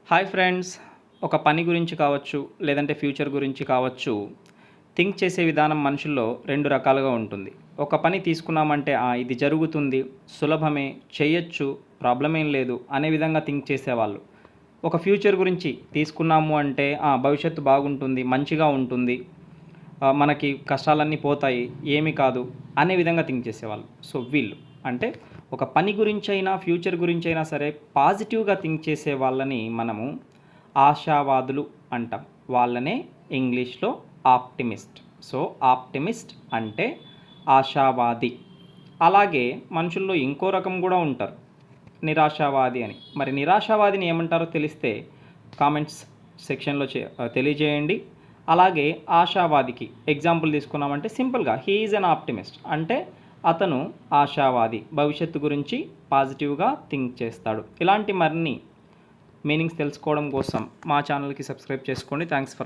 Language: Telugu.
హాయ్ ఫ్రెండ్స్, ఒక పని గురించి కావచ్చు లేదంటే ఫ్యూచర్ గురించి కావచ్చు, థింక్ చేసే విధానం మనుషుల్లో రెండు రకాలుగా ఉంటుంది. ఒక పని తీసుకున్నామంటే ఇది జరుగుతుంది, సులభమే, చేయొచ్చు, ప్రాబ్లం ఏం లేదు అనే విధంగా థింక్ చేసేవాళ్ళు. ఒక ఫ్యూచర్ గురించి తీసుకున్నాము అంటే భవిష్యత్తు బాగుంటుంది, మంచిగా ఉంటుంది, మనకి కష్టాలన్నీ పోతాయి, ఏమీ కాదు అనే విధంగా థింక్ చేసేవాళ్ళు. సో వీళ్ళు అంటే ఒక పని గురించైనా ఫ్యూచర్ గురించైనా సరే పాజిటివ్గా థింక్ చేసే వాళ్ళని మనము ఆశావాదులు అంటాం. వాళ్ళనే ఇంగ్లీష్లో ఆప్టిమిస్ట్. సో ఆప్టిమిస్ట్ అంటే ఆశావాది. అలాగే మనుషుల్లో ఇంకో రకం కూడా ఉంటారు, నిరాశావాది అని. మరి నిరాశావాదిని ఏమంటారో తెలిస్తే కామెంట్స్ సెక్షన్లో తెలియజేయండి. అలాగే ఆశావాదికి ఎగ్జాంపుల్ తీసుకున్నామంటే సింపుల్గా హీ ఈజ్ అన్ ఆప్టిమిస్ట్ అంటే అతను ఆశావాది, భవిష్యత్తు గురించి పాజిటివ్గా థింక్ చేస్తాడు. ఇలాంటి మరిన్ని మీనింగ్స్ తెలుసుకోవడం కోసం మా ఛానల్కి సబ్స్క్రైబ్ చేసుకోండి. Thanks for watching.